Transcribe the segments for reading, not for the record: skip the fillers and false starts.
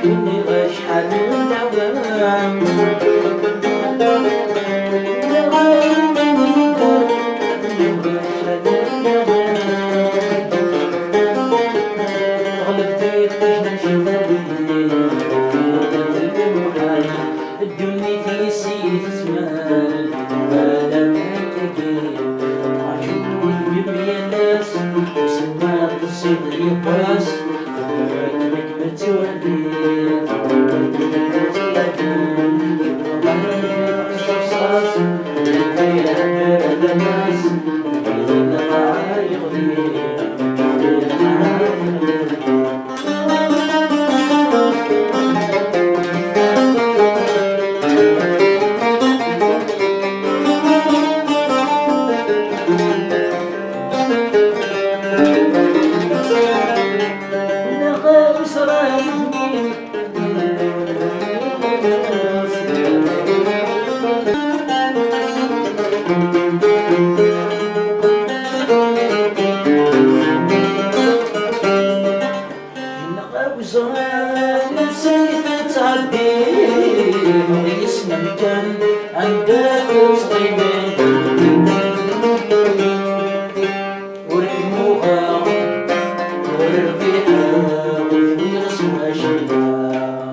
مني شحال من دوام الدنيا في سيد زمان ولا ما تجي عجول بمية ناس وسماء تصيب يباس وعدمك ما تولي عندك صغيرين وركبوها ورفيها ويغسلوا شيلها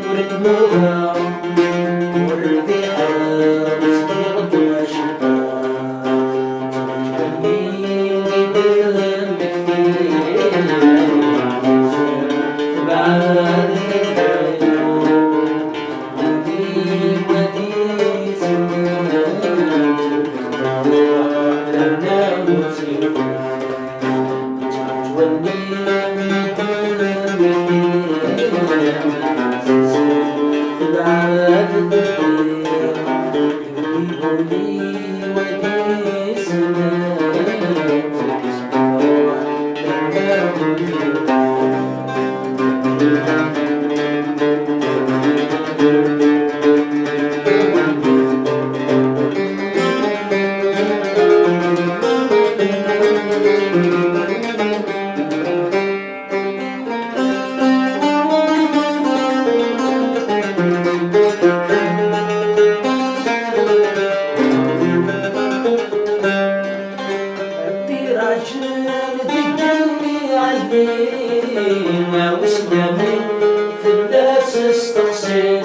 وركبوها ورفيها ويغسلوا شيلها تغني بدل بكثير بعد ما وسلمي في الناس استقصير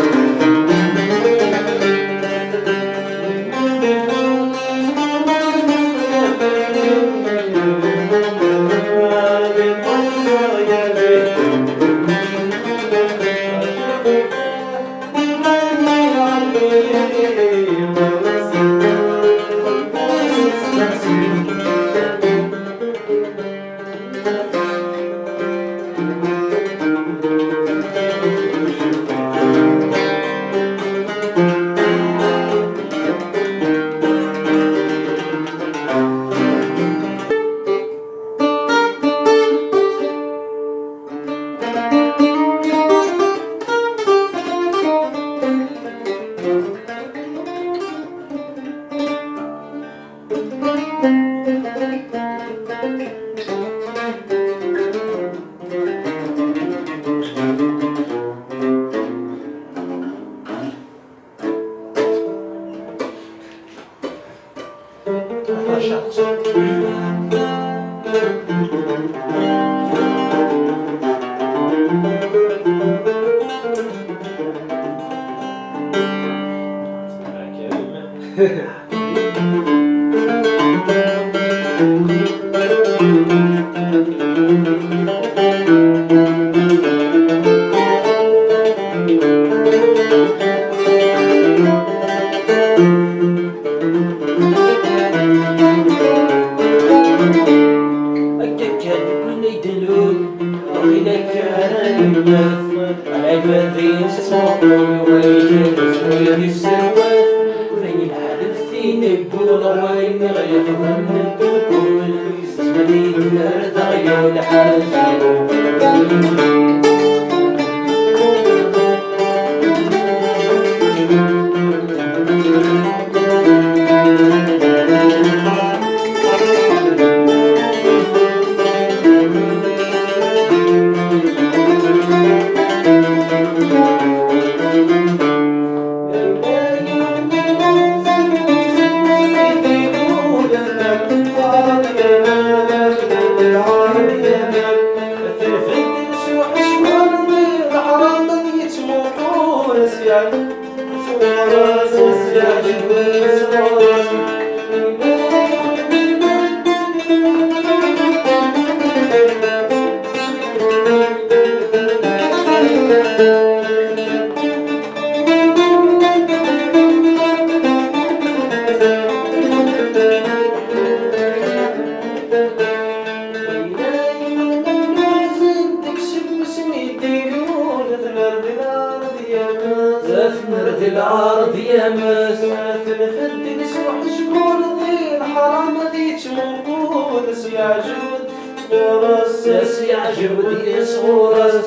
ثمرة الأرض يا مس تنفد نسوح شكون ذي الحرام ذي تموقول سيعجبد صورس يعجب دي صورس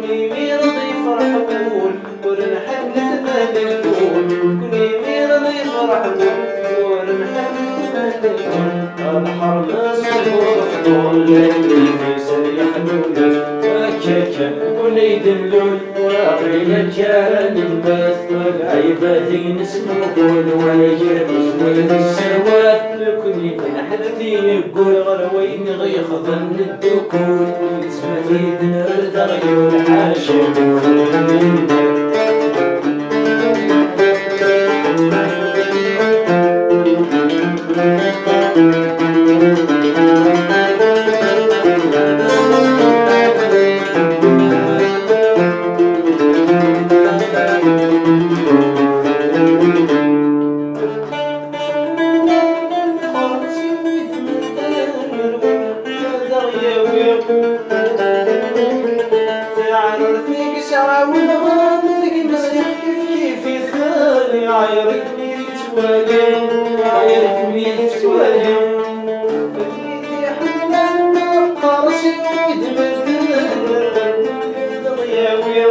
ميمير ضي فرح بول ورنحب نتمنى الكون ميمير ضي فرح بول ورنحب نتمنى الكون الحرم صور فضول في سريح نونس كاكا وليد اللول وعقيل كان الماس والعباد نسمو والويرمز والسواد لكني فرحتي نقول غروين غيخضن الدكول سمعتي نرد غيور حاشم عايرتني تتوالي عايرتني تتوالي فديتي حنان قارسي ويدمدن غياوي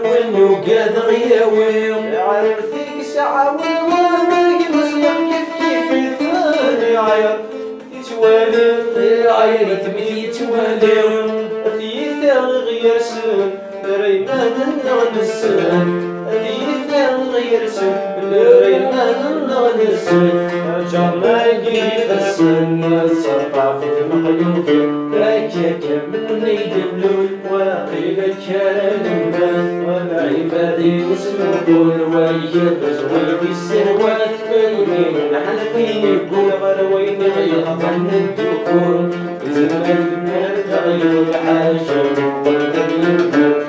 وين وقاد غياوي عايرتك ساعة والغاني مسيح كيف الثاني عايرتي تتوالي عايرتني تتوالي ثيثا غير سن ريمان نغنسن ثيثا غير سن ريمان نغنسن جرناقي فالسن ثقافة مخلوق كاكا من يدلول وقيل كان الماس والعباد يسمو والويرمز والسواد فيني الحلفين يقول غروين غيخضن الدكول زمان تغير الحاجة والتغيير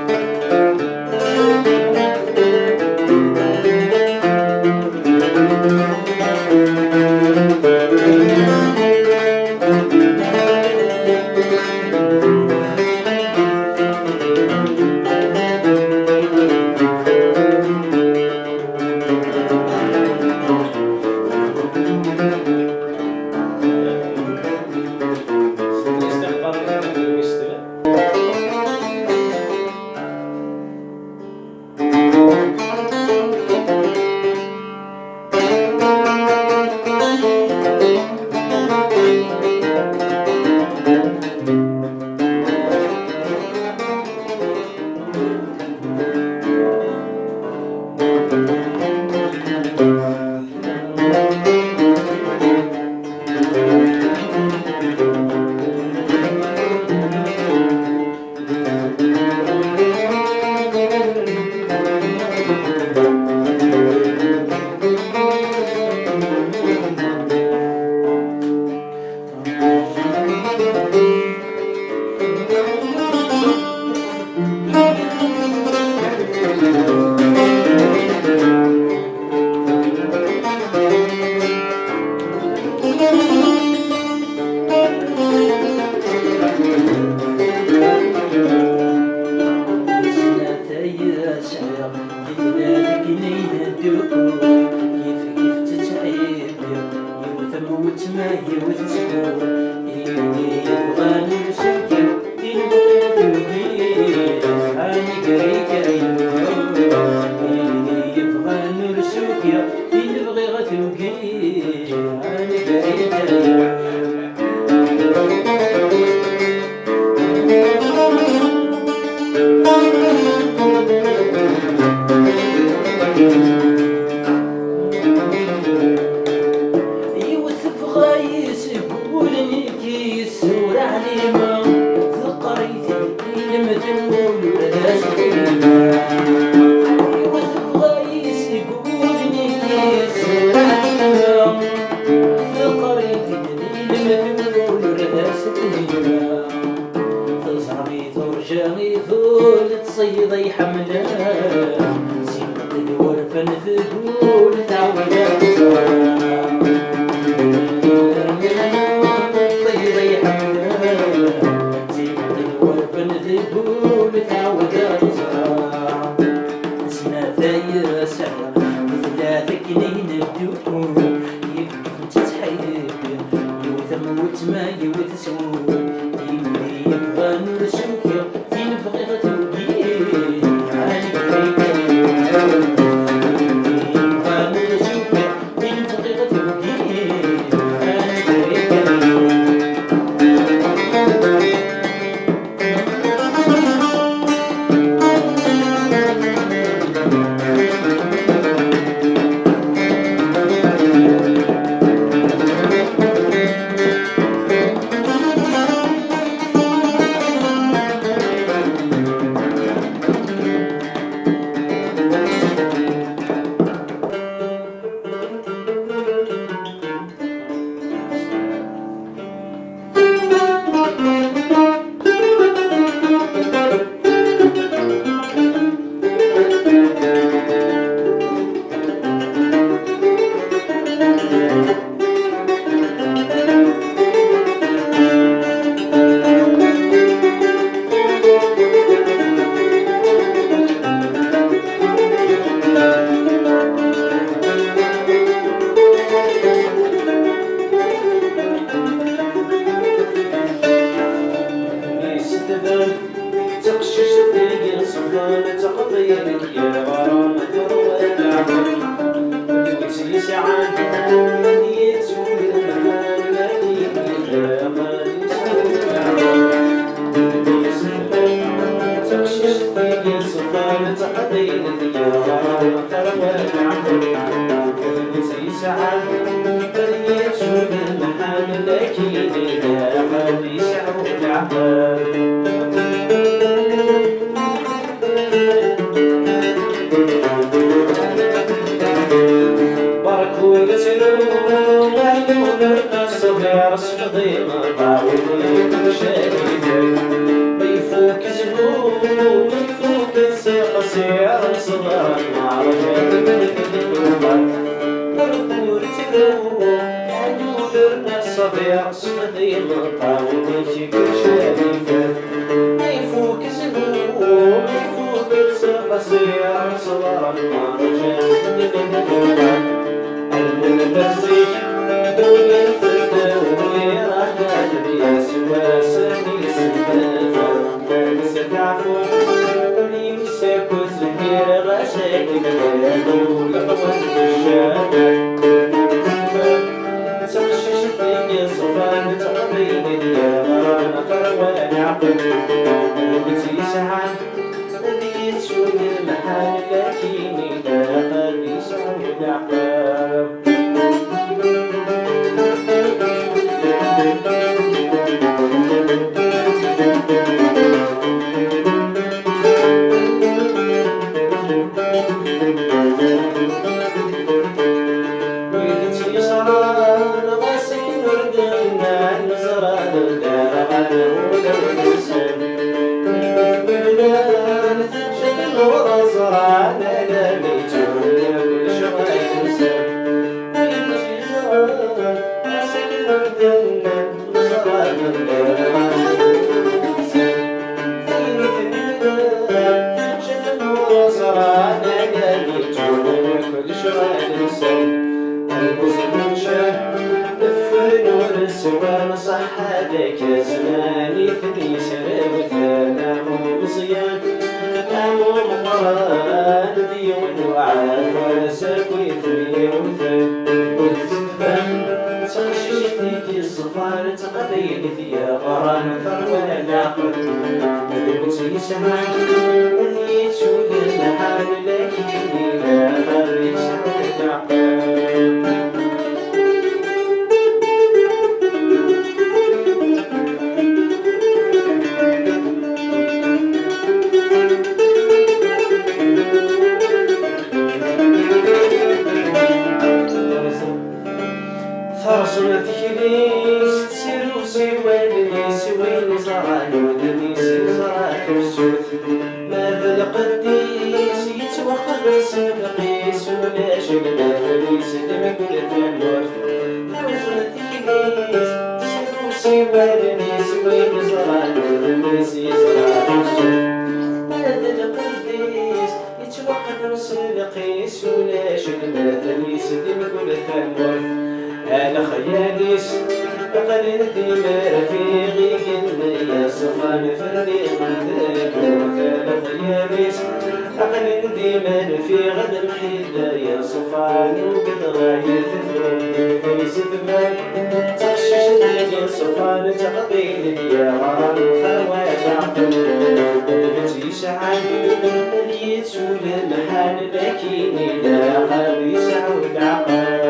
يوسف غايس يقولني كيس رجاني ذول تصيد يحمله سيمة الورفة نثقول تعودا تصيد يحمله سيمة الورفة نثقول تعودا سينا ثاير سعر ثلاثة كنين الدور يكتف تتحيب يوثم وتما يوثسون يبغى نرسمك في نفقيقة الدين عالي بريكا يبغى نرسمك في نفقيقة الدين عالي بريكا تقشش الدنيا صفانة تقضيك يا غرام ثروة العمر وتسي ساعات يتسول المحال مدين يا غالي سول العمر تقشش الدنيا صفانة تقضيك يا غرام ثروة العمر وتسي ساعات يتسول المحال مدين يا غالي سول العمر رصفضي مطاولي شديدك بيفوك زلوم بيفوك الثقة سيار صغار مع رجال بركور تلوم عدول النصف يا رصفضي مطاولي شديدك بيفوك زلوم بيفوك الثقة سيار صغار مع رجال المنبزيك دنيا صحتك يا زماني ثني سربت انا مو مصيان امو مقران ديون وعاد ورسك ويثني وثن والزفان تخشيتك الصفار تقضيت يا غرام ثروة العقل قلتي سمعت اللي تشوف الحال لكني لا غريب سعد العقل فرصنا تكليس تسير وسير وين زران ودني سير زران السوت ماذا القديس يتوخد القيس ولا شد مفليس دم كل تموت نوزن تكليس سيرو سيوالنيس وين زران الميس يزران السوت ماذا القديس يتوخد القيس ولا شد مفليس دم كل تموت على خياليس أقل ديما في غيقنا يا صفان فرني غندك وثالث خياليس أقل ديما في غد محيدة يا صفان وقد غاية ثفرني سبمان تخشش ديني صفان تقبيل يا غرام فوات عقل قلبتي شعال اللي تسول المحال لكني لا قلبي سعود عقل